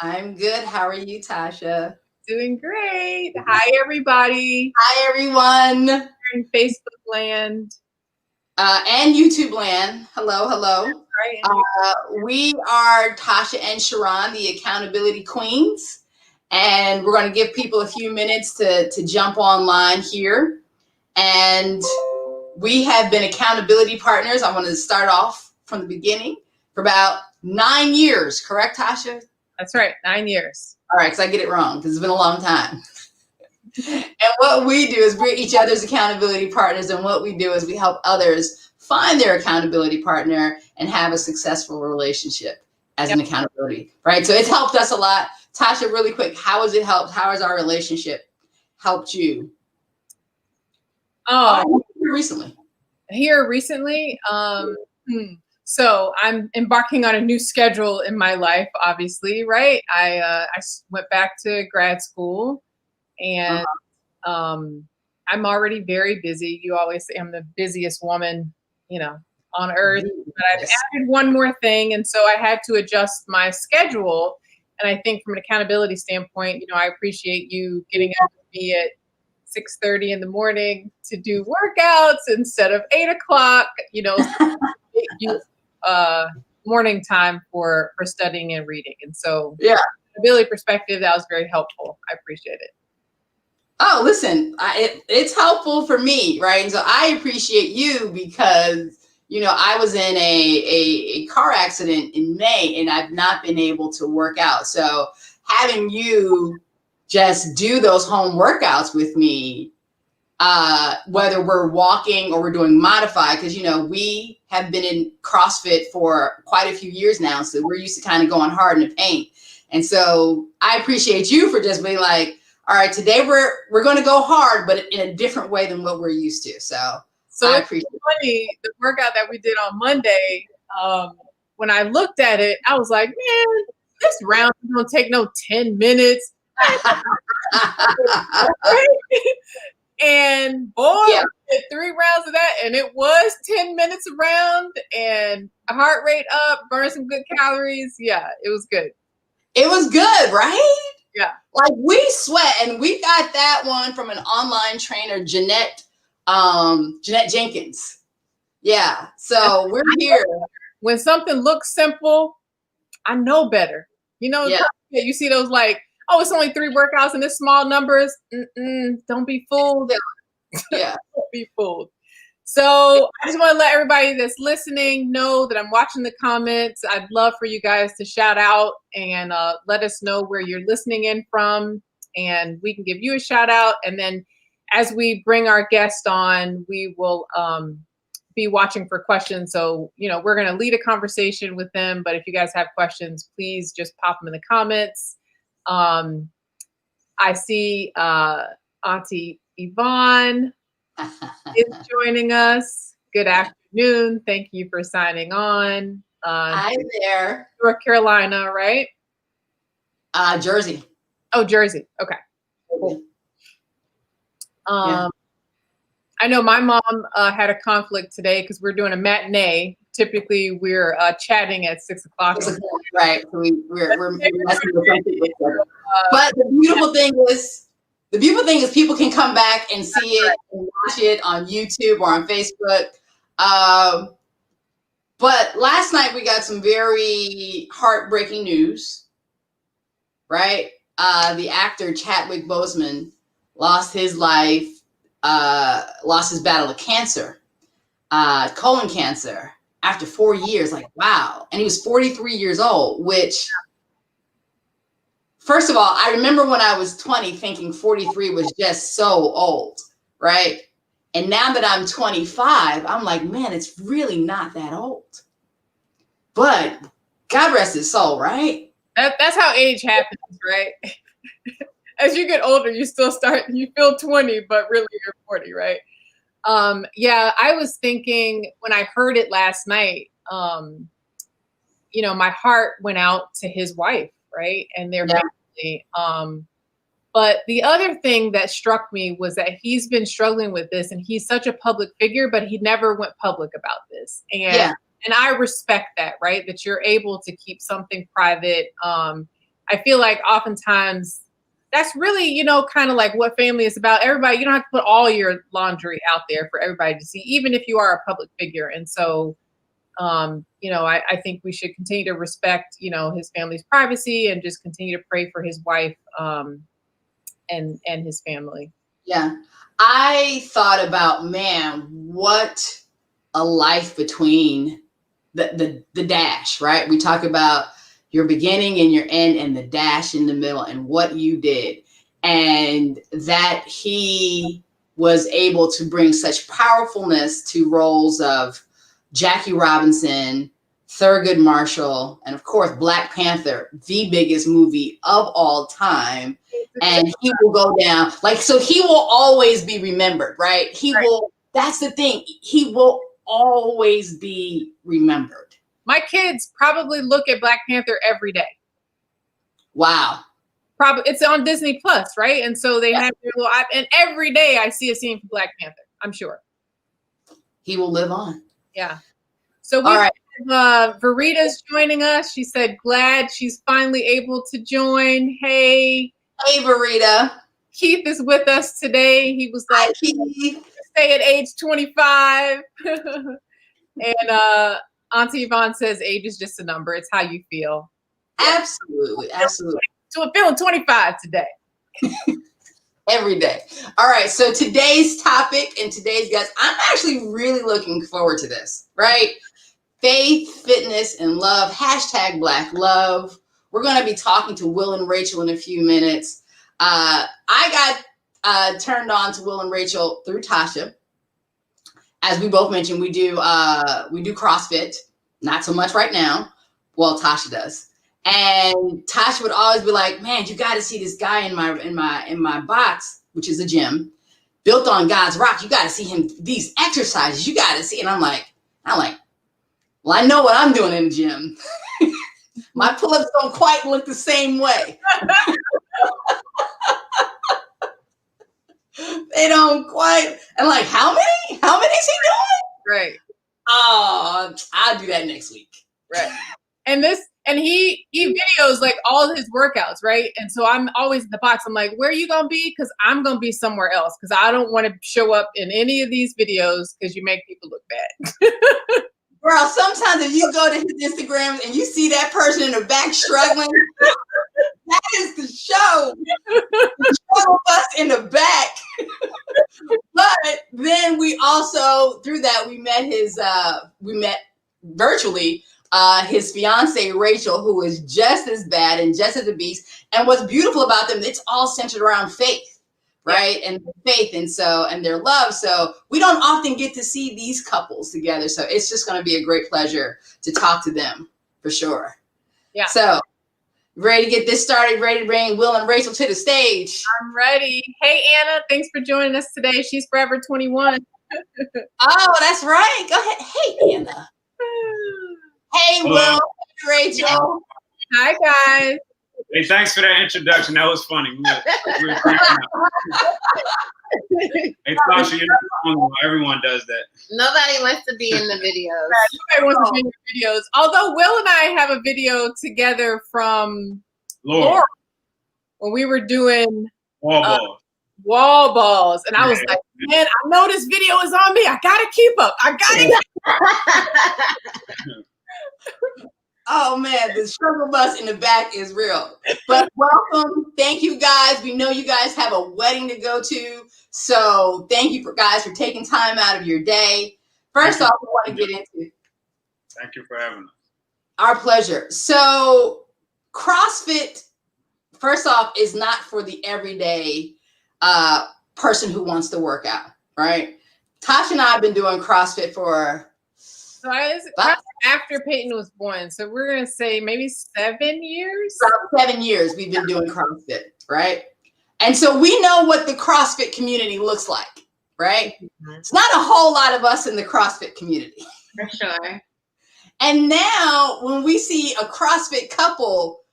I'm good. How are you, Tasha? Doing great. Hi, everybody. Hi, everyone. In Facebook land. And YouTube land. Hello, hello. Right. We are Tasha and Sharon, the accountability queens. And we're going to give people a few minutes to jump online here. And we have been accountability partners. I wanted to start off from the beginning for about 9 years. Correct, Tasha? That's right. 9 years. All right, because I get it wrong because it's been a long time. And what we do is we're each other's accountability partners. And what we do is we help others find their accountability partner and have a successful relationship as an accountability, right? So it's helped us a lot. Tasha, really quick, how has it helped? How has our relationship helped you? Recently. Here recently. So I'm embarking on a new schedule in my life, obviously, right? I went back to grad school and I'm already very busy. You always say I'm the busiest woman, on earth. But I've added one more thing. And so I had to adjust my schedule. And I think from an accountability standpoint, I appreciate you getting up with me at 6:30 in the morning to do workouts instead of 8 o'clock, morning time for studying and reading. And so from an accountability perspective, that was very helpful. I appreciate it. Oh, listen, it's helpful for me, right? And so I appreciate you because, I was in a car accident in May and I've not been able to work out. So having you just do those home workouts with me, whether we're walking or we're doing modified, because, we have been in CrossFit for quite a few years now. So we're used to kind of going hard in the paint. And so I appreciate you for just being like, all right, today we're going to go hard, but in a different way than what we're used to. So I appreciate it's funny, the workout that we did on Monday, when I looked at it, I was like, man, this round is going to take no 10 minutes. And boy, we did 3 rounds of that, and it was 10 minutes a round, and heart rate up, burn some good calories. Yeah, it was good. It was good, right? Yeah. Like we sweat, and we got that one from an online trainer, Jeanette Jenkins. Yeah. So we're here. When something looks simple, I know better. You see those like, oh, it's only 3 workouts and it's small numbers. Don't be fooled. Yeah. Don't be fooled. So I just want to let everybody that's listening know that I'm watching the comments. I'd love for you guys to shout out and let us know where you're listening in from, and we can give you a shout out. And then as we bring our guest on, we will be watching for questions. So, we're going to lead a conversation with them. But if you guys have questions, please just pop them in the comments. I see Auntie Yvonne is joining us. Good afternoon. Thank you for signing on. Hi there. North Carolina, right? Jersey. Oh, Jersey. Okay. Cool. I know my mom had a conflict today because we're doing a matinee. Typically, we're chatting at 6 o'clock. Right. We're messing with each other. But the beautiful thing is people can come back and see it and watch it on YouTube or on Facebook. But last night we got some very heartbreaking news, right? The actor Chadwick Boseman lost his life, lost his battle of cancer, colon cancer, after 4 years. Like, wow. And he was 43 years old, which, first of all, I remember when I was 20 thinking 43 was just so old, right? And now that I'm 25, I'm like, man, it's really not that old. But God rest his soul, right? That's how age happens, right? As you get older, you feel 20, but really you're 40, right? I was thinking when I heard it last night, my heart went out to his wife, right? And their family. But the other thing that struck me was that he's been struggling with this, and he's such a public figure, but he never went public about this. And I respect that, right? That you're able to keep something private. I feel like oftentimes that's really, you know, kind of like what family is about. Everybody, you don't have to put all your laundry out there for everybody to see, even if you are a public figure. And so, you know, I think we should continue to respect, you know, his family's privacy and just continue to pray for his wife and his family. Yeah. I thought about, man, what a life between the dash, right? We talk about your beginning and your end and the dash in the middle and what you did. And that he was able to bring such powerfulness to roles of Jackie Robinson, Thurgood Marshall, and of course, Black Panther, the biggest movie of all time. And he will go down like, so he will always be remembered, right? He will, that's the thing. He will always be remembered. My kids probably look at Black Panther every day. Wow. Probably it's on Disney Plus, right? And so they have their little, and every day I see a scene from Black Panther. I'm sure he will live on. Yeah. So we have Verita's joining us. She said glad she's finally able to join. Hey Verita. Keith is with us today. He was like, stay at age 25. And Auntie Yvonne says age is just a number. It's how you feel. Absolutely. Absolutely. So I'm feeling 25 today. Every day. All right. So today's topic and today's guest, I'm actually really looking forward to this, right? Faith, fitness, and love. # Black love. We're going to be talking to Will and Rachel in a few minutes. I got turned on to Will and Rachel through Tasha. As we both mentioned, we do CrossFit, not so much right now. Well, Tasha does. And Tasha would always be like, man, you got to see this guy in my box, which is a gym built on God's rock. You got to see him, these exercises, you got to see. And I'm like, well, I know what I'm doing in the gym. My pull-ups don't quite look the same way. They don't quite. And like, how many is he doing? Right. Oh, I'll do that next week. Right. And he videos like all his workouts, right? And so I'm always in the box. I'm like, where are you gonna be? Because I'm gonna be somewhere else. Because I don't want to show up in any of these videos because you make people look bad. Girl, sometimes if you go to his Instagram and you see that person in the back struggling, that is the show. The struggle bus in the back. But then we also, through that, we met virtually his fiance, Rachel, who is just as bad and just as a beast. And what's beautiful about them, it's all centered around faith. Right. And faith and their love. So we don't often get to see these couples together. So it's just going to be a great pleasure to talk to them for sure. Yeah. So ready to get this started, ready to bring Will and Rachel to the stage. I'm ready. Hey, Anna, thanks for joining us today. She's Forever 21. Oh, that's right. Go ahead. Hey, Anna. Hey, hello. Will. Hey, Rachel. Hi, guys. Hey, thanks for that introduction. That was funny. We were cracking up. Hey, Tasha, you're not the only one. Everyone does that. Nobody wants to be in the videos. Nobody wants to be in the videos. Although Will and I have a video together from Laura when we were doing wall balls. And I was like, man, I know this video is on me. I got to keep up. I got to. Oh man, the struggle bus in the back is real. But welcome. Thank you guys. We know you guys have a wedding to go to. So thank you guys for taking time out of your day. First off, we want to get into. Thank you for having us. Our pleasure. So CrossFit, first off, is not for the everyday person who wants to work out, right? Tasha and I have been doing CrossFit for after Peyton was born. So we're going to say maybe 7 years. About 7 years we've been doing CrossFit, right? And so we know what the CrossFit community looks like, right? Mm-hmm. It's not a whole lot of us in the CrossFit community. For sure. And now when we see a CrossFit couple,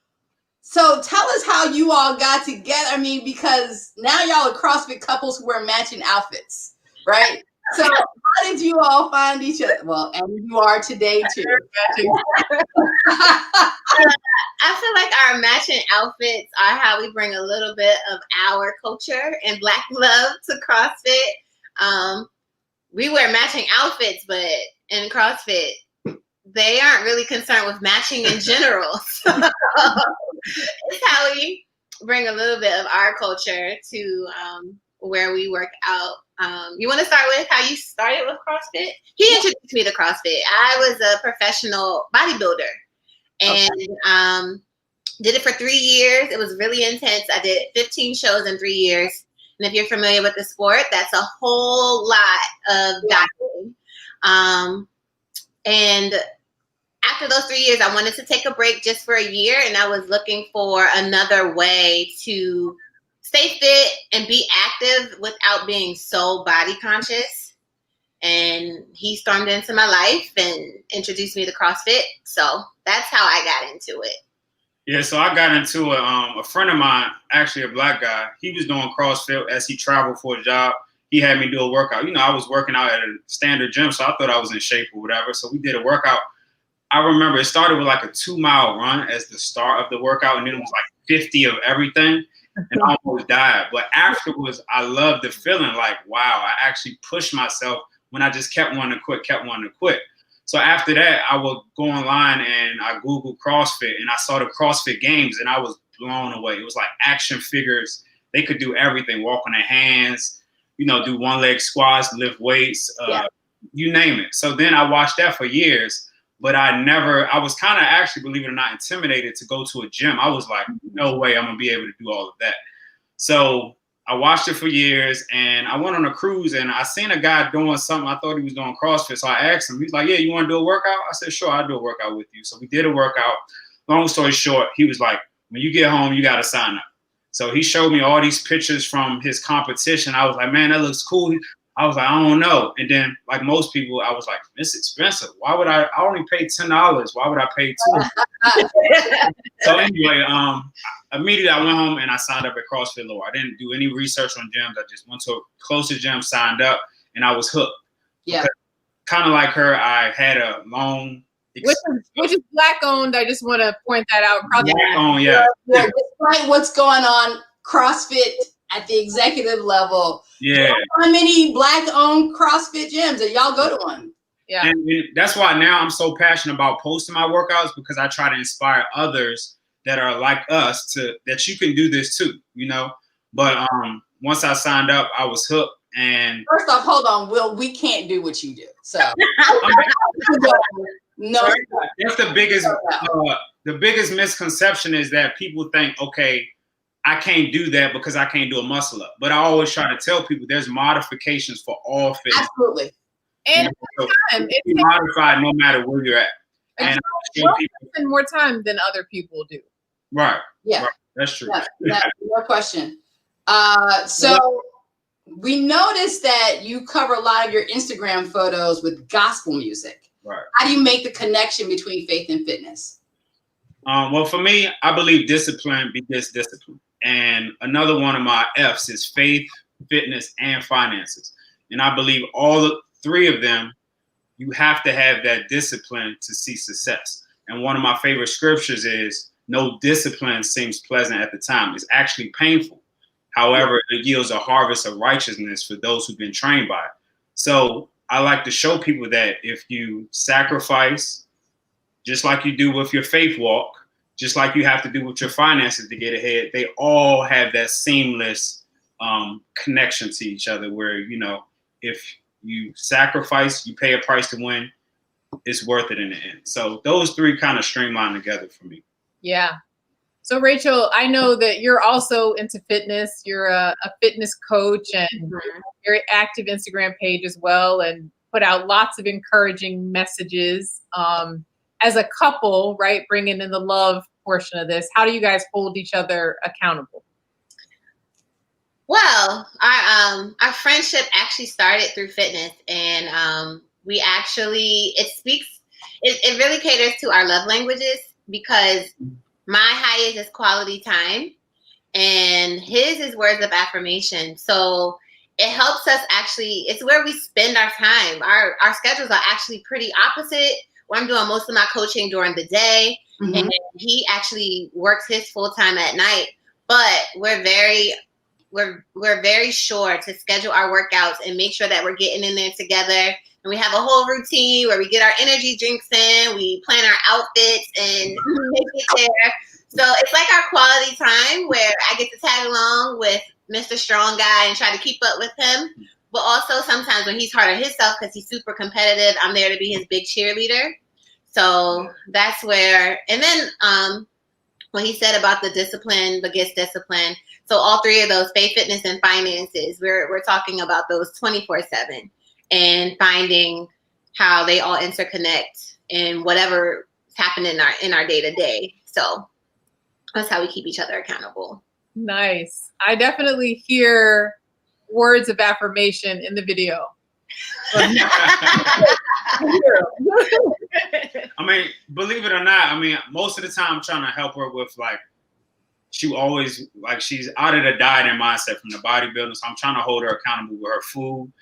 so tell us how you all got together. I mean, because now y'all are CrossFit couples who wear matching outfits, right? So how did you all find each other? Well, and you are today too. I feel like our matching outfits are how we bring a little bit of our culture and Black love to CrossFit. We wear matching outfits, but in CrossFit, they aren't really concerned with matching in general. So it's how we bring a little bit of our culture to where we work out. You want to start with how you started with CrossFit? He introduced me to CrossFit. I was a professional bodybuilder and did it for 3 years. It was really intense. I did 15 shows in 3 years. And if you're familiar with the sport, that's a whole lot of dieting. And after those 3 years, I wanted to take a break just for a year. And I was looking for another way to stay fit and be active without being so body conscious. And he stormed into my life and introduced me to CrossFit. So that's how I got into it. Yeah, so I got into it. A friend of mine, actually a Black guy, he was doing CrossFit as he traveled for a job. He had me do a workout. You know, I was working out at a standard gym, so I thought I was in shape or whatever. So we did a workout. I remember it started with like a 2-mile run as the start of the workout, and then it was like 50 of everything, and I almost died. But afterwards, I loved the feeling like, wow, I actually pushed myself when I just kept wanting to quit. So after that, I would go online and I Googled CrossFit, and I saw the CrossFit Games, and I was blown away. It was like action figures. They could do everything, walk on their hands, you know, do one-leg squats, lift weights, you name it. So then I watched that for years. But I was kind of actually, believe it or not, intimidated to go to a gym. I was like, no way I'm going to be able to do all of that. So I watched it for years, and I went on a cruise, and I seen a guy doing something. I thought he was doing CrossFit. So I asked him, he's like, yeah, you want to do a workout? I said, sure, I'll do a workout with you. So we did a workout. Long story short, he was like, when you get home, you got to sign up. So he showed me all these pictures from his competition. I was like, man, that looks cool. I was like, I don't know. And then, like most people, I was like, it's expensive. Why would I only pay $10. Why would I pay $2? So anyway, immediately I went home and I signed up at CrossFit Lower. I didn't do any research on gyms. I just went to a closest gym, signed up, and I was hooked. Yeah. Kind of like her, I had a long which is Black owned. I just want to point that out. Black owned, yeah. Despite what's going on, CrossFit at the executive level. Yeah. How many Black owned CrossFit gyms? And y'all go to one. Yeah. And that's why now I'm so passionate about posting my workouts, because I try to inspire others that are like us that you can do this too, you know. But once I signed up, I was hooked. And first off, hold on, Will, we can't do what you do. So no, that's the biggest misconception is that people think, okay, I can't do that because I can't do a muscle up. But I always try to tell people there's modifications for all fitness. Absolutely. And so it's modified no matter where you're at. And people spend more time than other people do. Right. Yeah. Right. That's true. Yeah, no question. So we noticed that you cover a lot of your Instagram photos with gospel music. Right. How do you make the connection between faith and fitness? Well, for me, I believe discipline begets discipline. And another one of my F's is faith, fitness, and finances. And I believe all three of them, you have to have that discipline to see success. And one of my favorite scriptures is, no discipline seems pleasant at the time. It's actually painful. However, it yields a harvest of righteousness for those who've been trained by it. So I like to show people that if you sacrifice, just like you do with your faith walk, just like you have to do with your finances to get ahead, they all have that seamless connection to each other where, you know, if you sacrifice, you pay a price to win, it's worth it in the end. So those three kind of streamline together for me. Yeah. So Rachel, I know that you're also into fitness. You're a fitness coach and very active Instagram page as well, and put out lots of encouraging messages. As a couple, right, bringing in the love portion of this, how do you guys hold each other accountable? Well, our friendship actually started through fitness, and we actually, it really caters to our love languages, because my highest is quality time and his is words of affirmation. So it helps us actually, it's where we spend our time. Our schedules are actually pretty opposite. Where I'm doing most of my coaching during the day, and he actually works his full time at night. But we're very sure to schedule our workouts and make sure that we're getting in there together. And we have a whole routine where we get our energy drinks in, we plan our outfits and make it there. So it's like our quality time where I get to tag along with Mr. Strong Guy and try to keep up with him. But also sometimes when he's hard on himself because he's super competitive, I'm there to be his big cheerleader. So that's where, and then what he said about the discipline begets discipline. So all three of those, faith, fitness, and finances, we're talking about those 24/7 and finding how they all interconnect in whatever's happening in our day to day. So that's how we keep each other accountable. Nice. I definitely hear words of affirmation in the video. I mean, believe it or not, I mean, most of the time I'm trying to help her with like, she always like, she's out of the dieting mindset from the bodybuilding. So I'm trying to hold her accountable with her food.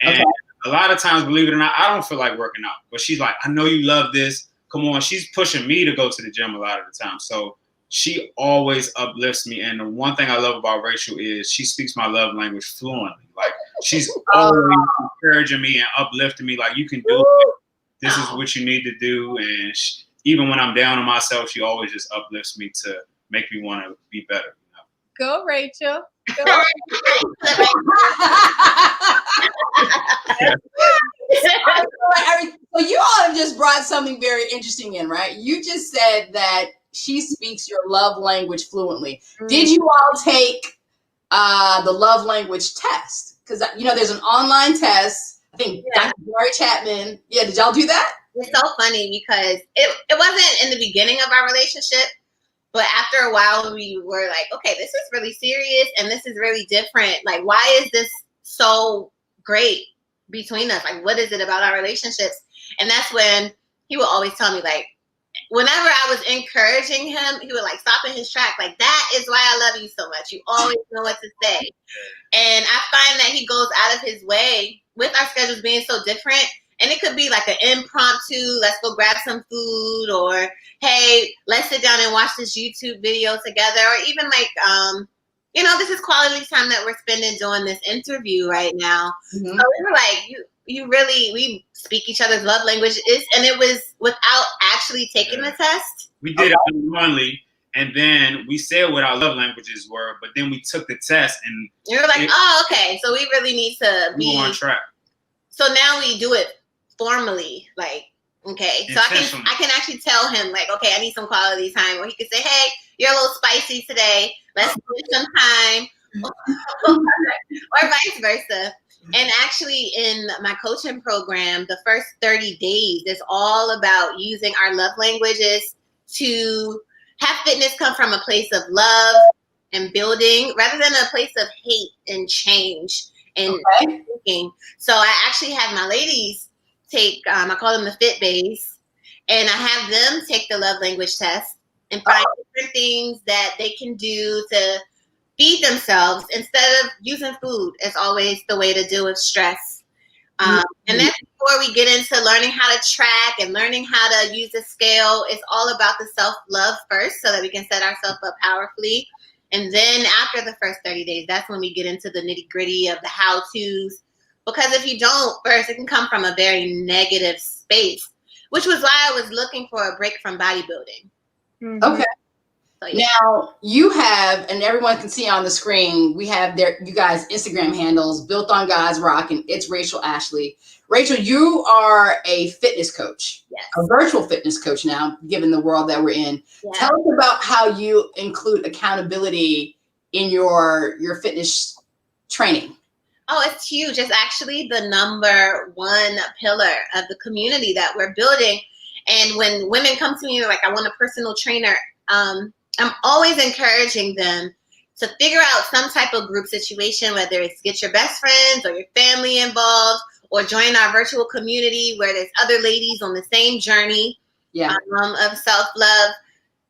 And a lot of times, believe it or not, I don't feel like working out, but she's like, I know you love this. Come on. She's pushing me to go to the gym a lot of the time. So she always uplifts me. And the one thing I love about Rachel is she speaks my love language fluently. Like she's always encouraging me and uplifting me. Like, you can do it. This is what you need to do. And even when I'm down on myself, she always just uplifts me to make me want to be better. You know? Go, Rachel. Go. So you all have just brought something very interesting in, right? You just said that she speaks your love language fluently. Did you all take the love language test? Because, you know, there's an online test. I think Dr. Gary Chapman. Yeah, did y'all do that? It's so funny because it wasn't in the beginning of our relationship, but after a while we were like, okay, this is really serious and this is really different. Like, why is this so great between us? Like, what is it about our relationships? And that's when he would always tell me, like, whenever I was encouraging him, he would like stop in his track. Like, that is why I love you so much. You always know what to say. And I find that he goes out of his way with our schedules being so different. And it could be like an impromptu, let's go grab some food, or, hey, let's sit down and watch this YouTube video together. Or even like, you know, this is quality time that we're spending doing this interview right now. So we were like, you really, we speak each other's love language. And it was without actually taking the test. We did it unknowingly, and then we said what our love languages were, but then we took the test and you were like, oh, okay, so we really need to be on track. So now we do it formally, like, okay. So I can actually tell him, like, okay, I need some quality time. Or he could say, hey, you're a little spicy today. Let's spend some time. Or vice versa. And actually in my coaching program, the first 30 days is all about using our love languages to have fitness come from a place of love and building rather than a place of hate and change and thinking. So I actually have my ladies take, I call them the Fit Bays, and I have them take the love language test and find different things that they can do to feed themselves instead of using food as always the way to deal with stress. And that's before we get into learning how to track and learning how to use a scale. It's all about the self-love first so that we can set ourselves up powerfully. And then after the first 30 days, that's when we get into the nitty-gritty of the how-tos. Because if you don't first, it can come from a very negative space, which was why I was looking for a break from bodybuilding. Okay. So, yeah. Now you have, and everyone can see on the screen, we have you guys' Instagram handles, Built on God's Rock, and it's Rachel Ashley. Rachel, you are a fitness coach, a virtual fitness coach now, given the world that we're in. Yeah. Tell us about how you include accountability in your fitness training. Oh, it's huge. It's actually the number one pillar of the community that we're building. And when women come to me, they're like, I want a personal trainer. I'm always encouraging them to figure out some type of group situation, whether it's get your best friends or your family involved, or join our virtual community where there's other ladies on the same journey of self-love.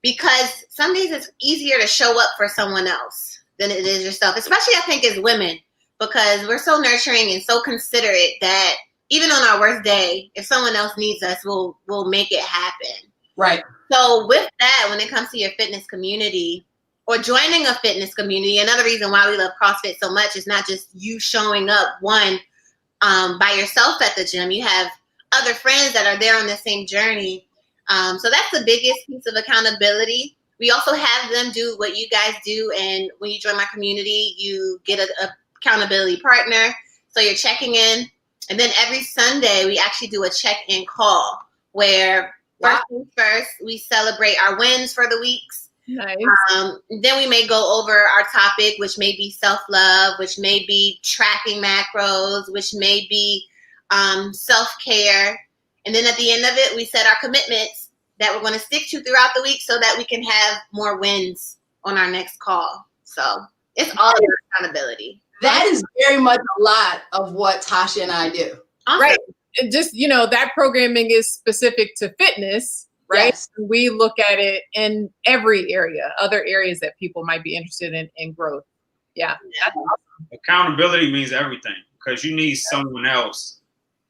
Because some days it's easier to show up for someone else than it is yourself, especially I think as women. because we're so nurturing and so considerate that even on our worst day, if someone else needs us, we'll make it happen. Right. So with that, when it comes to your fitness community or joining a fitness community, another reason why we love CrossFit so much is not just you showing up by yourself at the gym. You have other friends that are there on the same journey. So that's the biggest piece of accountability. We also have them do what you guys do. And when you join my community, you get a accountability partner. So you're checking in. And then every Sunday, we actually do a check-in call where first things first, we celebrate our wins for the weeks. Nice. Then we may go over our topic, which may be self-love, which may be tracking macros, which may be self-care. And then at the end of it, we set our commitments that we're going to stick to throughout the week so that we can have more wins on our next call. So it's all about accountability. That is very much a lot of what Tasha and I do. Awesome. Right. Just, that programming is specific to fitness, right? Yes. We look at it in every area, other areas that people might be interested in growth. Yeah. That's awesome. Accountability means everything, because you need someone else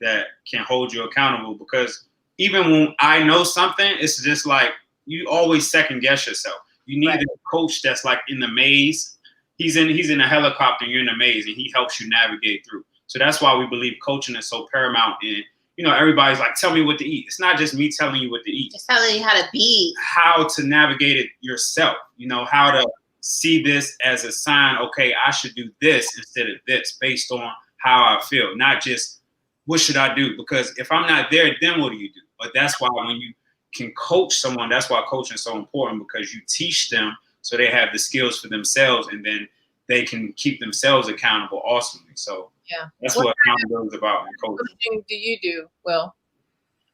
that can hold you accountable. Because even when I know something, it's just like you always second guess yourself. You need a coach that's like in the maze. He's in a helicopter, you're in a maze, and he helps you navigate through. So that's why we believe coaching is so paramount. And everybody's like, tell me what to eat. It's not just me telling you what to eat. Just telling you how to be. How to navigate it yourself. How to see this as a sign. Okay, I should do this instead of this, based on how I feel. Not just what should I do? Because if I'm not there, then what do you do? But that's why when you can coach someone, that's why coaching is so important, because you teach them so they have the skills for themselves, and then they can keep themselves accountable awesomely. So that's what accountability is about in coaching. What thing do you do, Will?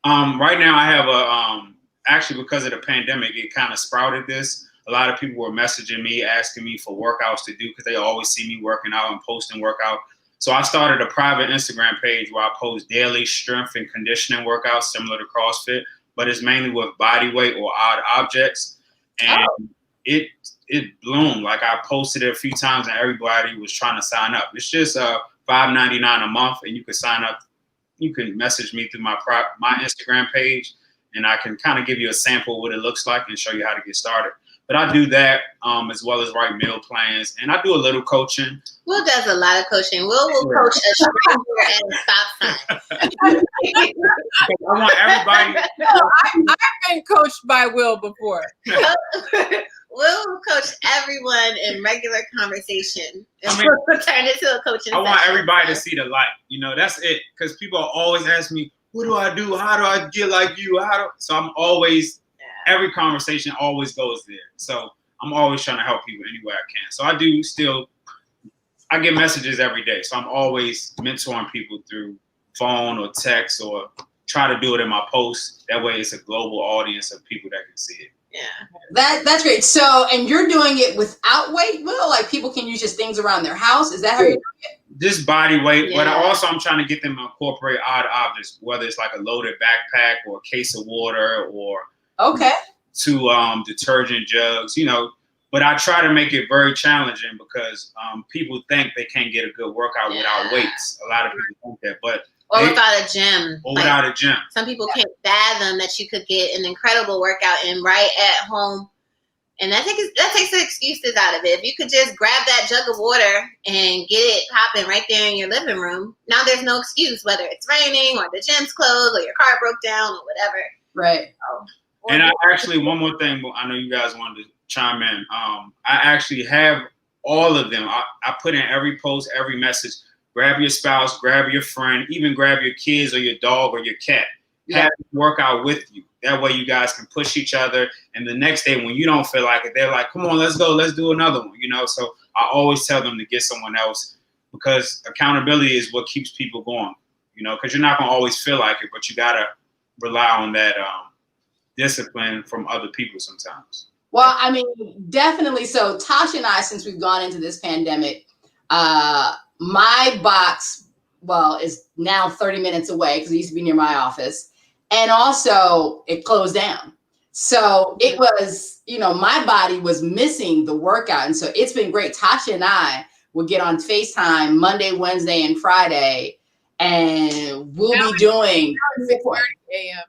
Right now I have actually, because of the pandemic, it kind of sprouted this. A lot of people were messaging me, asking me for workouts to do, because they always see me working out and posting workout. So I started a private Instagram page where I post daily strength and conditioning workouts similar to CrossFit, but it's mainly with body weight or odd objects. And it bloomed. Like, I posted it a few times and everybody was trying to sign up. It's just $5.99 a month, and you can sign up. You can message me through my Instagram page, and I can kind of give you a sample of what it looks like and show you how to get started. But I do that as well as write meal plans, and I do a little coaching. Will does a lot of coaching. Will coach a stranger at a stop sign. I want everybody. I've been coached by Will before. Will coach everyone in regular conversation. And I mean, we'll turn it to a coaching I want session. everybody to see the light. That's it. Because people always ask me, what do I do? How do I get like you? So I'm always, every conversation always goes there. So I'm always trying to help people any way I can. So I get messages every day. So I'm always mentoring people through phone or text, or try to do it in my posts. That way it's a global audience of people that can see it. Yeah. That's great. So, and you're doing it without weight, Will? Like, people can use just things around their house? Is that how you're doing it? Just body weight, Yeah. but I'm trying to get them to incorporate odd objects, whether it's like a loaded backpack or a case of water or Okay. 2 detergent jugs, But I try to make it very challenging, because people think they can't get a good workout without weights. A lot of people think that, but Or without a gym. or without a gym. Some people can't fathom that you could get an incredible workout in right at home. And that takes the excuses out of it. If you could just grab that jug of water and get it popping right there in your living room, now there's no excuse, whether it's raining or the gym's closed or your car broke down or whatever. Right. And one more thing, I know you guys wanted to chime in. I actually have all of them. I put in every post, every message. Grab your spouse, grab your friend, even grab your kids or your dog or your cat. Have them work out with you. That way you guys can push each other. And the next day when you don't feel like it, they're like, come on, let's go. Let's do another one. So I always tell them to get someone else, because accountability is what keeps people going, because you're not going to always feel like it, but you got to rely on that discipline from other people sometimes. Well, I mean, definitely. So Tasha and I, since we've gone into this pandemic, my box, is now 30 minutes away, because it used to be near my office. And also it closed down. So it was, my body was missing the workout. And so it's been great. Tasha and I, will get on FaceTime Monday, Wednesday, and Friday, and we'll be doing 6:30 a.m.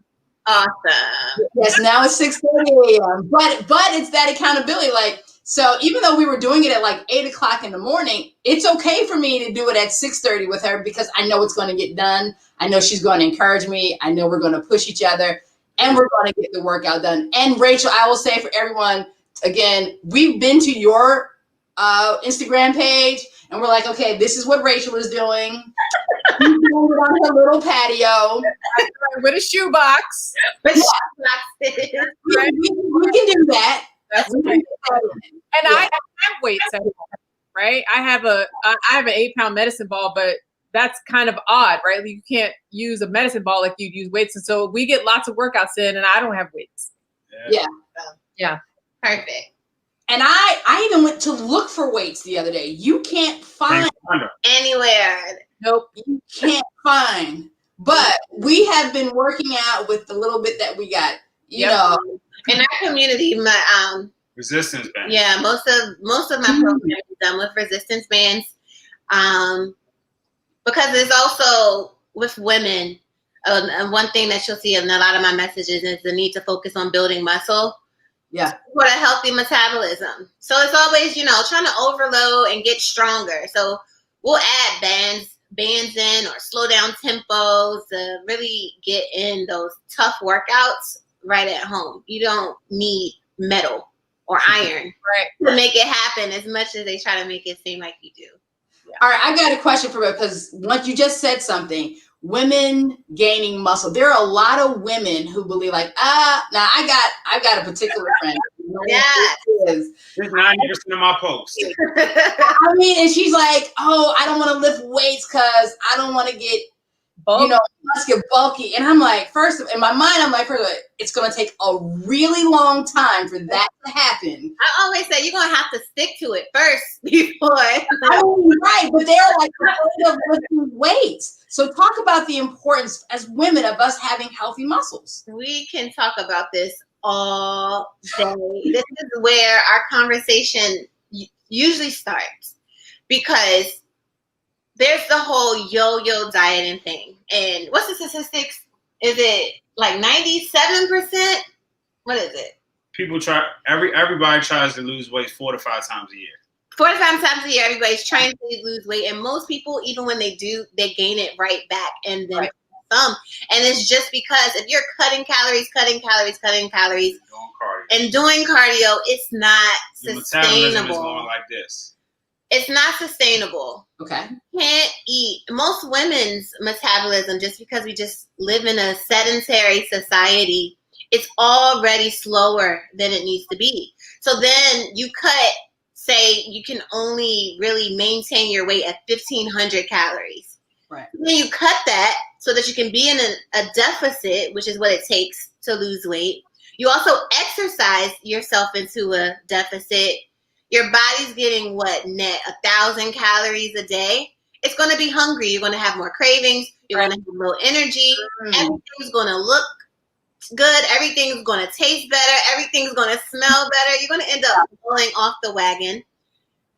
Awesome. Yes, now it's 6:30 a.m. But it's that accountability. Like, so even though we were doing it at like 8 o'clock in the morning, it's okay for me to do it at 6:30 with her because I know it's going to get done. I know she's going to encourage me. I know we're going to push each other, and we're going to get the workout done. And Rachel, I will say for everyone, again, we've been to your Instagram page, and we're like, okay, this is what Rachel is doing. She's doing it on her little patio with a shoebox. But we can do that. That's right. And I have weights at home, right? I have an 8-pound medicine ball, but that's kind of odd, right? You can't use a medicine ball like you'd use weights. And so we get lots of workouts in, and I don't have weights. Yeah. Perfect. And I even went to look for weights the other day. You can't find anywhere. Nope. You can't find. But we have been working out with the little bit that we got. You know, in our community, resistance bands. Yeah, most of my program is done with resistance bands. Because it's also with women. And one thing that you'll see in a lot of my messages is the need to focus on building muscle. Yeah. For a healthy metabolism. So it's always, trying to overload and get stronger. So we'll add bands in or slow down tempos to really get in those tough workouts right at home. You don't need metal or iron to make it happen as much as they try to make it seem like you do. Yeah. All right, I got a question for you because once you just said something, women gaining muscle. There are a lot of women who believe like, now I've got a particular friend. Yeah. It's 90% of my posts. I mean, and she's like, oh, I don't want to lift weights because I don't want to get, must get bulky. And I'm like, in my mind, I'm like, it's going to take a really long time for that to happen. I always say you're going to have to stick to it first before. Right, but they're like afraid of lifting weights. So talk about the importance as women of us having healthy muscles. We can talk about this all day. This is where our conversation usually starts because there's the whole yo-yo dieting thing. And what's the statistics? Is it like 97%? What is it? People everybody tries to lose weight 4 to 5 times a year. 4 to 5 times a year, everybody's trying to lose weight. And most people, even when they do, they gain it right back and then some. And it's just because if you're cutting calories, and doing cardio, it's not Your sustainable. metabolism is going like this. It's not sustainable. Okay. You can't eat. Most women's metabolism, just because we just live in a sedentary society, it's already slower than it needs to be. So then you say you can only really maintain your weight at 1,500 calories. Right. Then you cut that so that you can be in a deficit, which is what it takes to lose weight. You also exercise yourself into a deficit. Your body's getting net 1,000 calories a day. It's going to be hungry. You're going to have more cravings. You're going to have low energy. Everything's going to look good. Everything's going to taste better. Everything's going to smell better. You're going to end up falling off the wagon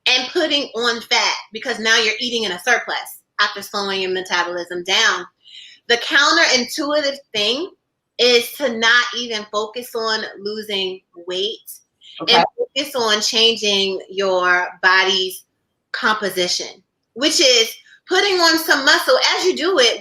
and putting on fat because now you're eating in a surplus after slowing your metabolism down. The counterintuitive thing is to not even focus on losing weight and focus on changing your body's composition, which is putting on some muscle. As you do it,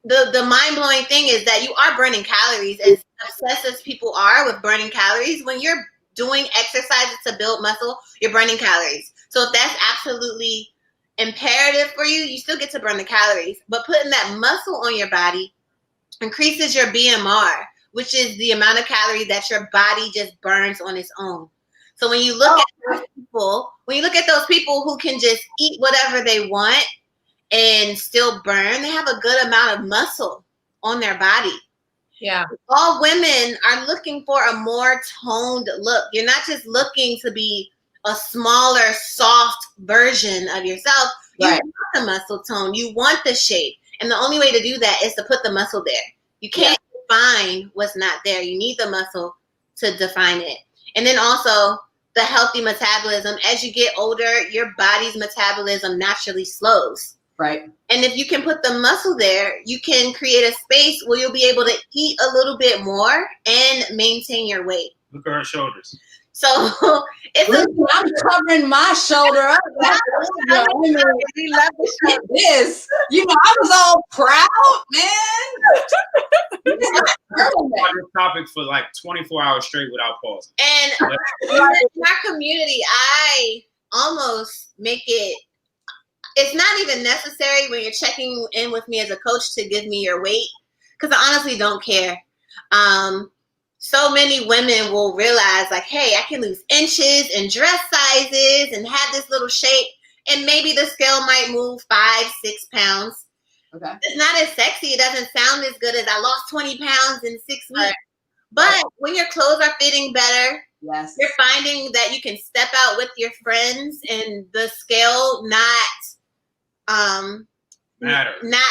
the mind-blowing thing is that you are burning calories. As obsessed as people are with burning calories, when you're doing exercises to build muscle, you're burning calories. So if that's absolutely imperative for you, you still get to burn the calories. But putting that muscle on your body increases your BMR, which is the amount of calories that your body just burns on its own. So when you look at those people who can just eat whatever they want and still burn, they have a good amount of muscle on their body. Yeah. All women are looking for a more toned look. You're not just looking to be a smaller, soft version of yourself. You want the muscle tone. You want the shape. And the only way to do that is to put the muscle there. You can't define what's not there. You need the muscle to define it. And then also the healthy metabolism. As you get older, your body's metabolism naturally slows. Right. And if you can put the muscle there, you can create a space where you'll be able to eat a little bit more and maintain your weight. Look at her shoulders. So it's Listen, I'm covering my shoulder up. we love the show. This, you know, I was all proud, man. On this topic for like 24 hours straight without pausing. And in our community, I almost make it, it's not even necessary when you're checking in with me as a coach to give me your weight, because I honestly don't care. So many women will realize like, hey, I can lose inches and dress sizes and have this little shape, and maybe the scale might move 5-6 pounds. Okay. It's not as sexy. It doesn't sound as good as I lost 20 pounds in 6 weeks. Right. But when your clothes are fitting better, Yes. you're finding that you can step out with your friends and the scale not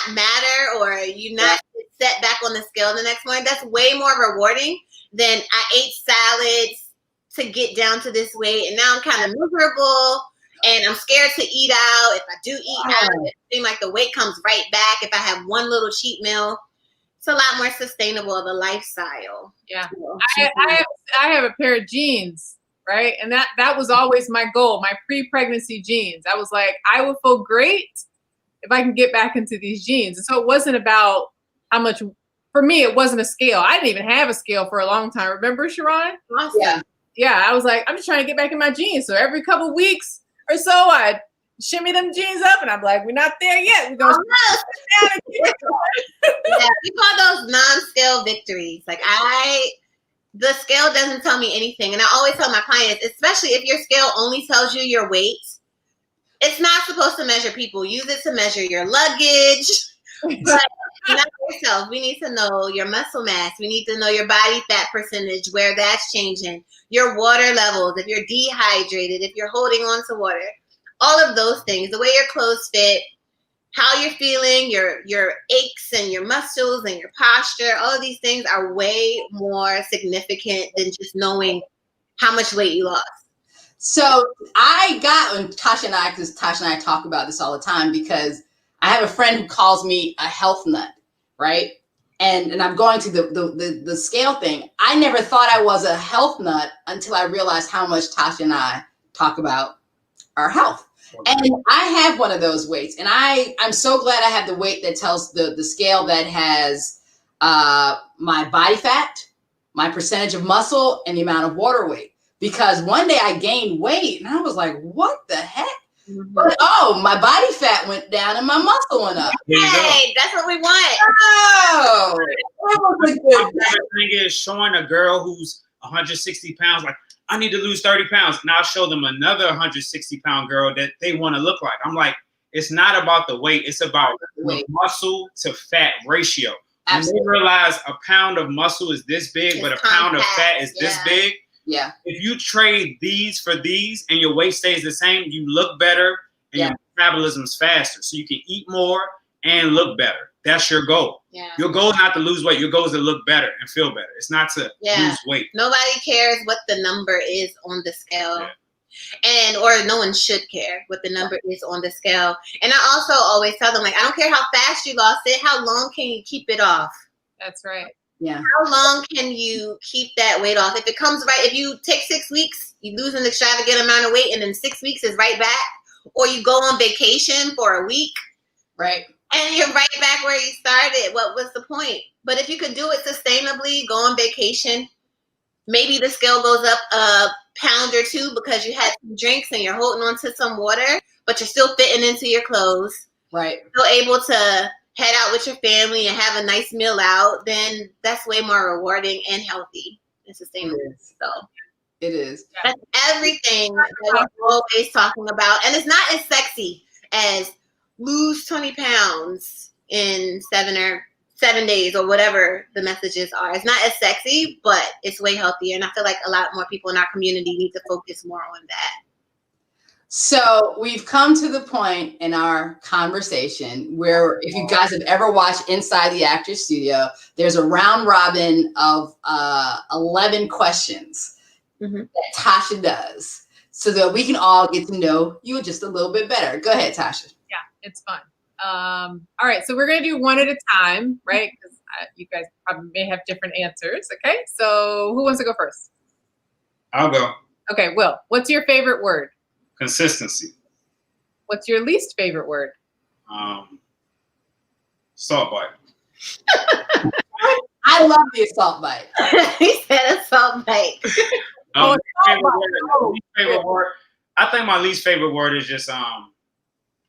matter, or you not set back on the scale the next morning. That's way more rewarding than I ate salads to get down to this weight, and now I'm kind of miserable and I'm scared to eat out. If I do eat out, it seems like the weight comes right back if I have one little cheat meal. It's a lot more sustainable of a lifestyle. Yeah. I have a pair of jeans, right? And that was always my goal, my pre-pregnancy jeans. I was like, I will feel great if I can get back into these jeans. And so it wasn't about how much, for me, it wasn't a scale. I didn't even have a scale for a long time. Remember, Sharon? Awesome. Yeah. Yeah, I was like, I'm just trying to get back in my jeans. So every couple weeks or so, I'd shimmy them jeans up, and I'm like, we're not there yet. We're going to sit down and Yeah, we call those non-scale victories. Like the scale doesn't tell me anything. And I always tell my clients, especially if your scale only tells you your weight, it's not supposed to measure people. Use it to measure your luggage, but not yourself. We need to know your muscle mass. We need to know your body fat percentage, where that's changing, your water levels, if you're dehydrated, if you're holding on to water, all of those things, the way your clothes fit, how you're feeling, your aches and your muscles and your posture, all of these things are way more significant than just knowing how much weight you lost. So I got, when Tasha and I talk about this all the time, because I have a friend who calls me a health nut, right? And I'm going to the scale thing. I never thought I was a health nut until I realized how much Tasha and I talk about our health. And I have one of those weights, and I'm so glad I have the weight that tells the scale that has my body fat, my percentage of muscle, and the amount of water weight. Because one day I gained weight, and I was like, what the heck? Mm-hmm. But, my body fat went down and my muscle went up. Hey, that's what we want. Oh, that was a good My favorite thing is showing a girl who's 160 pounds, like, I need to lose 30 pounds. And I'll show them another 160-pound girl that they want to look like. I'm like, it's not about the weight. It's about the muscle to fat ratio. Absolutely. When they realize a pound of muscle is this big, but a pound of fat is this big. Yeah. If you trade these for these and your weight stays the same, you look better and your metabolism's faster. So you can eat more and look better. That's your goal. Yeah. Your goal is not to lose weight. Your goal is to look better and feel better. It's not to lose weight. Nobody cares what the number is on the scale. Yeah. Or no one should care what the number is on the scale. And I also always tell them, like, I don't care how fast you lost it. How long can you keep it off? That's right. Yeah. How long can you keep that weight off? If it comes right, if you take 6 weeks, you lose an extravagant amount of weight, and then 6 weeks is right back. Or you go on vacation for a week. Right. And you're right back where you started. What was the point? But if you could do it sustainably, go on vacation, maybe the scale goes up a pound or two because you had some drinks and you're holding on to some water, but you're still fitting into your clothes. Right. Still able to head out with your family and have a nice meal out, then that's way more rewarding and healthy and sustainable. So it is. that's everything that we're always talking about. And it's not as sexy as lose 20 pounds in 7 days or whatever the messages are. It's not as sexy, but it's way healthier. And I feel like a lot more people in our community need to focus more on that. So we've come to the point in our conversation where, if you guys have ever watched Inside the Actors Studio, there's a round robin of 11 questions. that Tasha does so that we can all get to know you just a little bit better. Go ahead, Tasha. Yeah, it's fun. All right, so we're going to do one at a time, right? Because you guys probably may have different answers. Okay, so who wants to go first? I'll go. Okay, Will, what's your favorite word? Consistency. What's your least favorite word? Salt bite. I love the assault bite. He said assault bite. Least favorite word. I think my least favorite word is just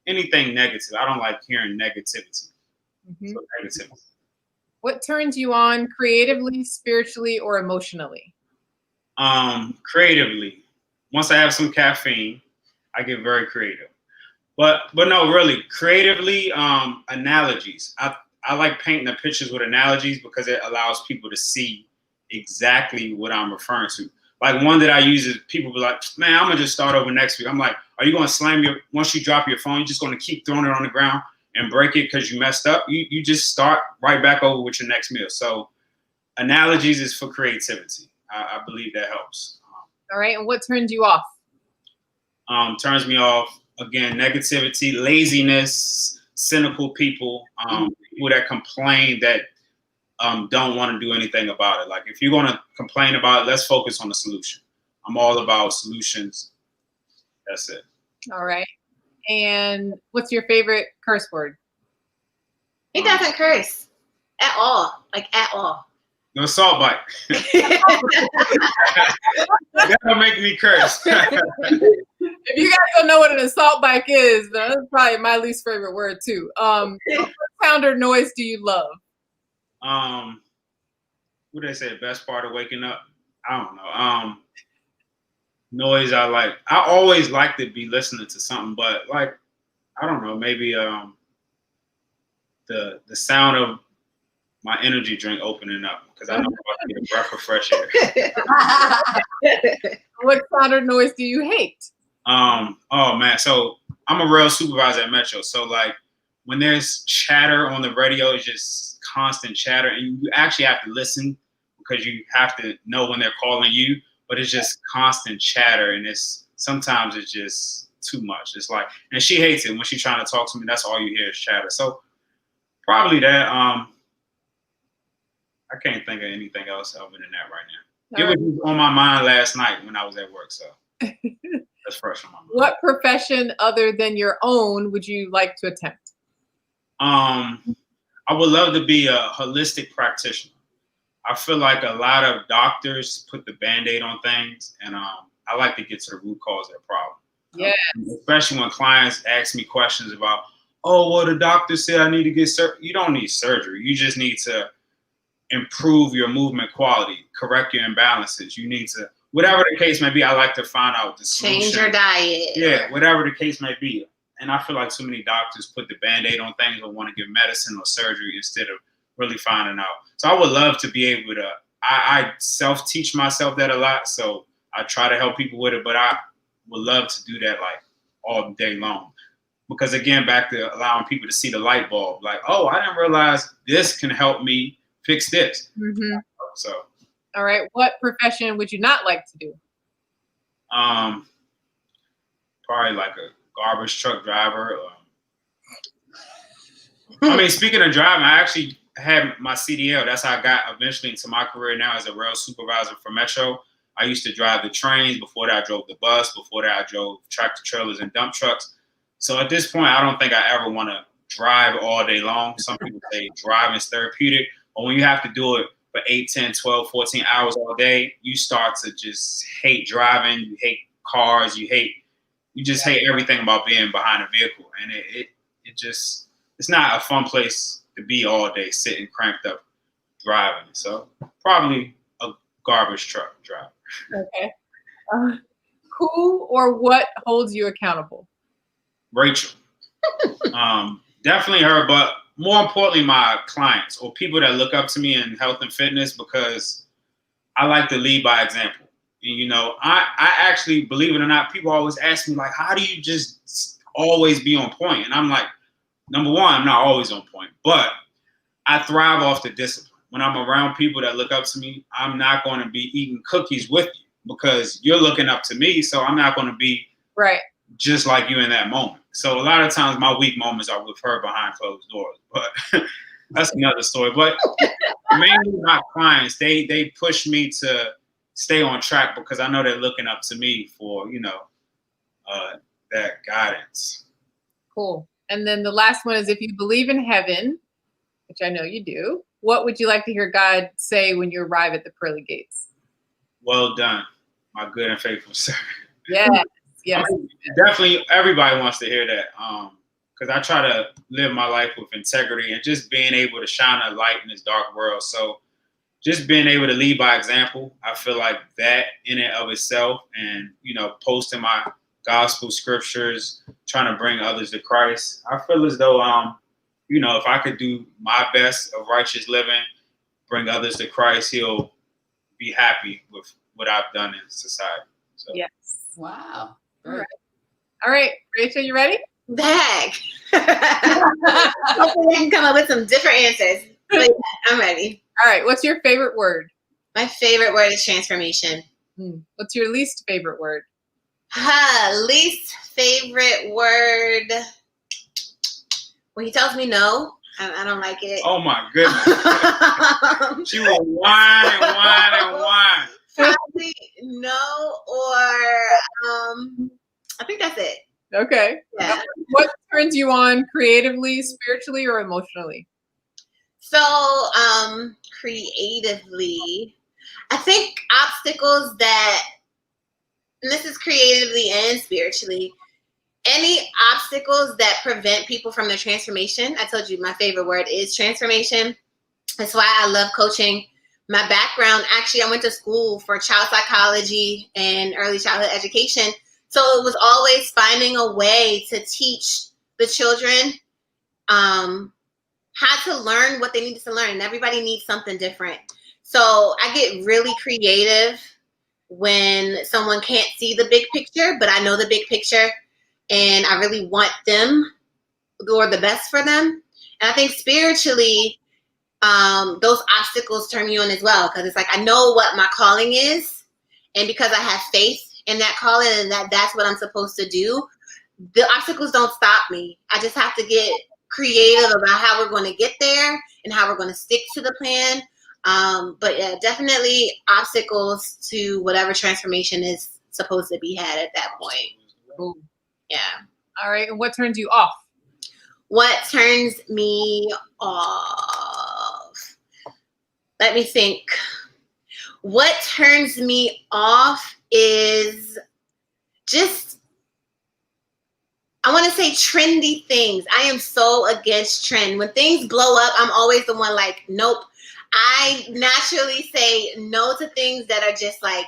anything negative. I don't like hearing negativity. Mm-hmm. So negativity. What turns you on creatively, spiritually, or emotionally? Creatively. Once I have some caffeine, I get very creative. But no, really, creatively, analogies. I like painting the pictures with analogies because it allows people to see exactly what I'm referring to. Like one that I use is people be like, man, I'm gonna just start over next week. I'm like, are you gonna slam once you drop your phone, you're just gonna keep throwing it on the ground and break it because you messed up? You just start right back over with your next meal. So analogies is for creativity. I believe that helps. All right, and what turns you off? Turns me off, again, negativity, laziness, cynical people, people that complain that don't want to do anything about it. Like if you're going to complain about it, let's focus on the solution. I'm all about solutions. That's it. All right. And what's your favorite curse word? He doesn't curse at all, like at all. No salt bite. That'll make me curse. If you guys don't know what an assault bike is, that's probably my least favorite word too. What sound or noise do you love? What did they say? The best part of waking up? I don't know. Noise I like. I always like to be listening to something, but like I don't know, maybe the sound of my energy drink opening up because I know I'm about to get a breath of fresh air. What sound or noise do you hate? Oh man, so I'm a rail supervisor at Metro. So like when there's chatter on the radio, it's just constant chatter, and you actually have to listen because you have to know when they're calling you. But it's just constant chatter, and sometimes it's just too much. It's like, and she hates it when she's trying to talk to me. That's all you hear is chatter. So probably that. I can't think of anything else other than that right now. It was on my mind last night when I was at work, so that's fresh on my mind. What profession other than your own would you like to attempt? I would love to be a holistic practitioner. I feel like a lot of doctors put the Band-Aid on things, and I like to get to the root cause of the problem. Yeah. Especially when clients ask me questions about, oh, well, the doctor said I need to get surgery. You don't need surgery. You just need to improve your movement quality, correct your imbalances. You need to, whatever the case may be, I like to find out the solution. Change your diet. Yeah, whatever the case may be. And I feel like too many doctors put the Band-Aid on things or want to give medicine or surgery instead of really finding out. So I would love to be able to, I self-teach myself that a lot. So I try to help people with it, but I would love to do that like all day long. Because again, back to allowing people to see the light bulb, like, oh, I didn't realize this can help me fix this. Mm-hmm. So, all right. What profession would you not like to do? Probably like a garbage truck driver. I mean, speaking of driving, I actually had my CDL. That's how I got eventually into my career now as a rail supervisor for Metro. I used to drive the trains. Before that, I drove the bus. Before that, I drove tractor trailers and dump trucks. So at this point, I don't think I ever want to drive all day long. Some people say driving is therapeutic. But when you have to do it for 8, 10, 12, 14 hours all day, you start to just hate driving. You hate cars. You just hate everything about being behind a vehicle. And it's not a fun place to be all day, sitting cranked up driving. So probably a garbage truck driver. Okay. Who or what holds you accountable? Rachel. Definitely her, but more importantly, my clients or people that look up to me in health and fitness, because I like to lead by example. And, you know, I actually, believe it or not, people always ask me, like, how do you just always be on point? And I'm like, number one, I'm not always on point, but I thrive off the discipline. When I'm around people that look up to me, I'm not going to be eating cookies with you. because you're looking up to me, so I'm not going to be Right. just like you in that moment. So a lot of times my weak moments are with her behind closed doors, but that's another story. But mainly my clients, they push me to stay on track because I know they're looking up to me for, that guidance. Cool. And then the last one is, if you believe in heaven, which I know you do, what would you like to hear God say when you arrive at the pearly gates? Well done, my good and faithful servant. Yes. Yes. I mean, definitely everybody wants to hear that. Because I try to live my life with integrity and just being able to shine a light in this dark world. So just being able to lead by example, I feel like that in and of itself, and, posting my gospel scriptures, trying to bring others to Christ. I feel as though, if I could do my best of righteous living, bring others to Christ, he'll be happy with what I've done in society. So. Yes. Wow. All right, Rachel, you ready? The heck. Hopefully I can come up with some different answers. But yeah, I'm ready. All right, what's your favorite word? My favorite word is transformation. What's your least favorite word? Least favorite word. When he tells me no, I don't like it. Oh my goodness. She will whine and whine and whine. Probably no, or I think that's it. Okay. Yeah. What turns you on creatively, spiritually, or emotionally? So, creatively, I think obstacles that, and this is creatively and spiritually, any obstacles that prevent people from their transformation. I told you my favorite word is transformation. That's why I love coaching. My background, actually, I went to school for child psychology and early childhood education. So it was always finding a way to teach the children how to learn what they needed to learn. And everybody needs something different. So I get really creative when someone can't see the big picture, but I know the big picture and I really want them or the best for them. And I think spiritually, those obstacles turn me on as well, because it's like I know what my calling is, and because I have faith in that calling and that's what I'm supposed to do, the obstacles don't stop me. I just have to get creative about how we're going to get there and how we're going to stick to the plan. But yeah, definitely obstacles to whatever transformation is supposed to be had at that point. Cool. Yeah. All right. And what turns you off? What turns me off? Let me think. What turns me off is just, I want to say trendy things. I am so against trend. When things blow up, I'm always the one like, nope. I naturally say no to things that are just like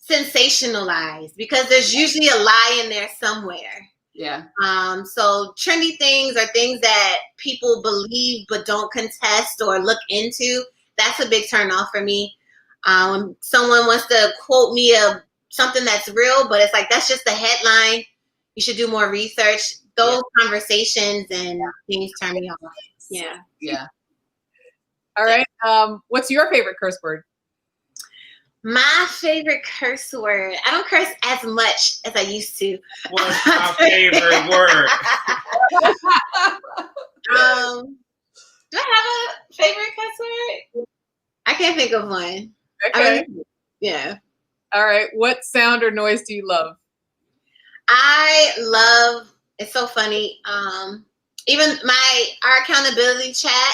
sensationalized, because there's usually a lie in there somewhere. Yeah. So trendy things are things that people believe but don't contest or look into. That's a big turn off for me. When someone wants to quote me something that's real, but it's like, that's just the headline. You should do more research. Those conversations and things turn me off. Yeah. Yeah. All right. What's your favorite curse word? My favorite curse word. I don't curse as much as I used to. What's my favorite word? Do I have a favorite curse word? I can't think of one. Okay. Yeah. All right. What sound or noise do you love? I love, it's so funny. Even our accountability chat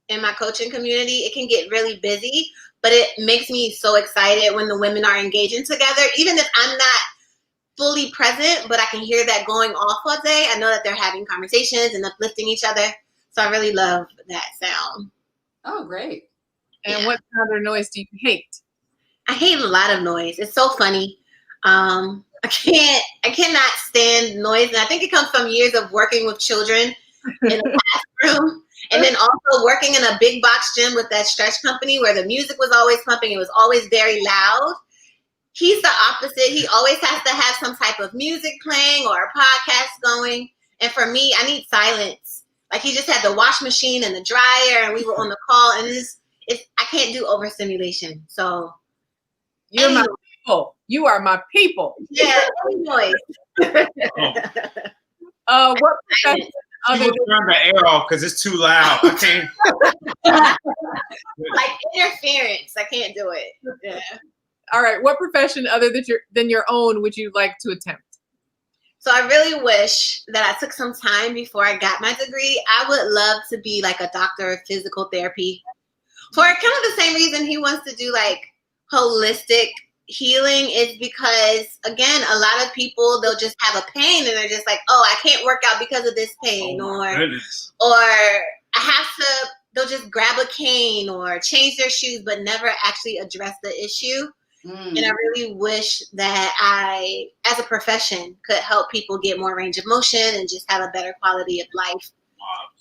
in my coaching community, it can get really busy, but it makes me so excited when the women are engaging together. Even if I'm not fully present, but I can hear that going off all day, I know that they're having conversations and uplifting each other. So I really love that sound. Oh, great. And what sound or noise do you hate? I hate a lot of noise. It's so funny. I cannot stand noise. And I think it comes from years of working with children in a classroom. And then also working in a big box gym with that stretch company where the music was always pumping. It was always very loud. He's the opposite. He always has to have some type of music playing or a podcast going. And for me, I need silence. Like he just had the wash machine and the dryer and we were on the call, and I can't do overstimulation. So You're people. You are my people. Yeah, any noise. What profession She other will turn the air off because it's too loud. I can't. Like interference. I can't do it. Yeah. all right, what profession other than your own would you like to attempt? So I really wish that I took some time before I got my degree. I would love to be like a doctor of physical therapy for kind of the same reason he wants to do like holistic healing is because, again, a lot of people, they'll just have a pain and they're just like, oh, I can't work out because of this pain, Oh or my goodness. I have to, they'll just grab a cane or change their shoes, but never actually address the issue. And I really wish that I, as a profession, could help people get more range of motion and just have a better quality of life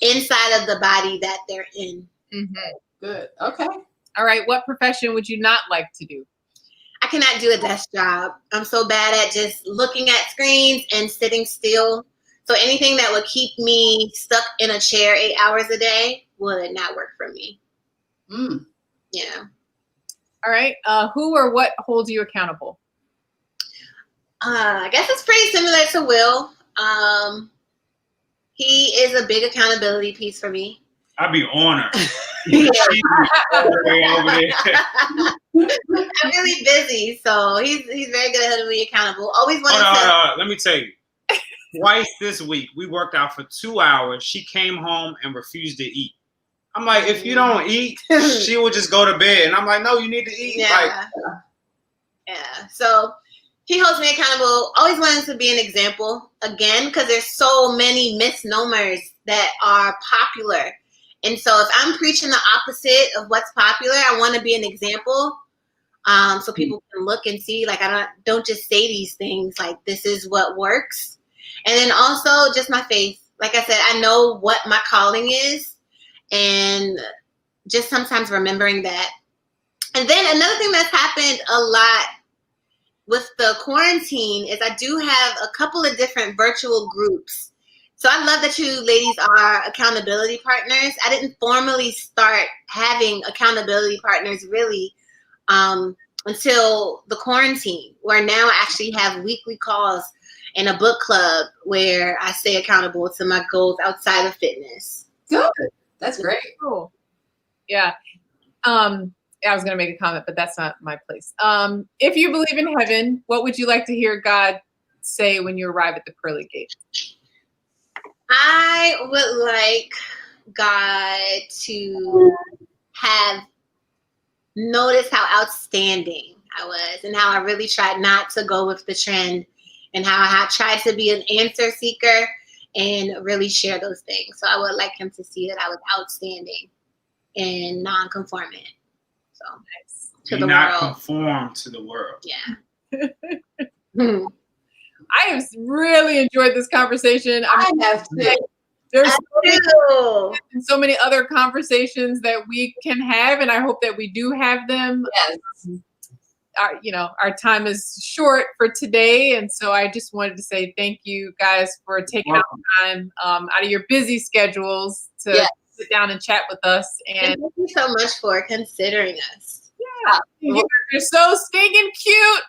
inside of the body that they're in. Mm-hmm. Good. Okay. All right, what profession would you not like to do? I cannot do a desk job. I'm so bad at just looking at screens and sitting still. So anything that would keep me stuck in a chair 8 hours a day would not work for me. Yeah. All right, who or what holds you accountable? I guess it's pretty similar to Will. He is a big accountability piece for me. I'd be honored. Yeah. All the way over there. I'm really busy, so he's very good at holding me accountable. Always wanted to. Let me tell you. Twice this week, we worked out for 2 hours. She came home and refused to eat. I'm like, if you don't eat, she will just go to bed. And I'm like, no, you need to eat. Yeah. Yeah. So he holds me accountable. Always wanted to be an example, again, because there's so many misnomers that are popular. And so if I'm preaching the opposite of what's popular, I want to be an example, so people can look and see, like, I don't just say these things, like, this is what works. And then also just my faith. Like I said, I know what my calling is, and just sometimes remembering that. And then another thing that's happened a lot with the quarantine is I do have a couple of different virtual groups. So I love that you ladies are accountability partners. I didn't formally start having accountability partners really until the quarantine, where now I actually have weekly calls and a book club where I stay accountable to my goals outside of fitness. Good. That's great. Cool. Yeah. I was going to make a comment, but that's not my place. If you believe in heaven, what would you like to hear God say when you arrive at the pearly gates? I would like God to have noticed how outstanding I was and how I really tried not to go with the trend and how I tried to be an answer seeker and really share those things. So I would like him to see that I was outstanding and non-conformant. So nice. To the not world. Conform to the world. Yeah. I have really enjoyed this conversation. I have too. There's so Too. many other conversations that we can have, and I hope that we do have them. Yes. Our time is short for today, and so I just wanted to say thank you guys for taking out time out of your busy schedules to sit down and chat with us. And thank you so much for considering us. Yeah, you're so stinking cute.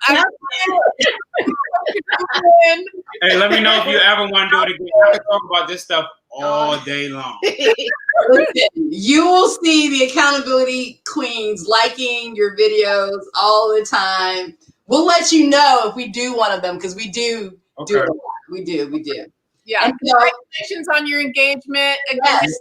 Hey, let me know if you ever want to do it again. I can talk about this stuff all day long. Listen, you will see the accountability queens liking your videos all the time. We'll let you know if we do one of them, because we do do a lot. We do. Yeah. And so, congratulations on your engagement. Again. Yes.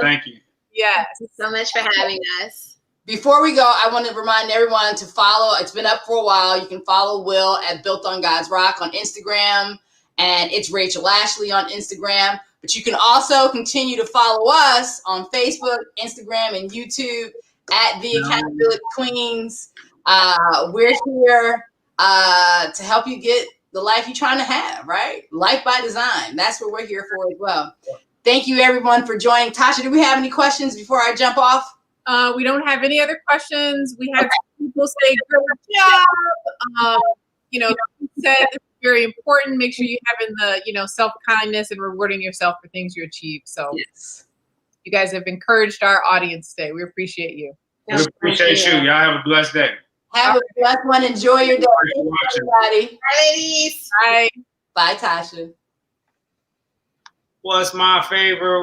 Thank you. Yes. Thank you so much for having us. Before we go, I want to remind everyone to follow. It's been up for a while. You can follow Will at Built on God's Rock on Instagram, and it's Rachel Ashley on Instagram. But you can also continue to follow us on Facebook, Instagram, and YouTube at The Accountability Queens. We're here to help you get the life you're trying to have, right? Life by design. That's what we're here for as well. Thank you, everyone, for joining. Tasha, do we have any questions before I jump off? We don't have any other questions. We had people say, "Good job." Like you said, it's very important. Make sure you're having the, self-kindness and rewarding yourself for things you achieve. So yes, you guys have encouraged our audience today. We appreciate you. We appreciate you. Y'all have a blessed day. Have a blessed one. Enjoy your day, everybody. Bye, ladies. Bye. Bye, Tasha. What's my favorite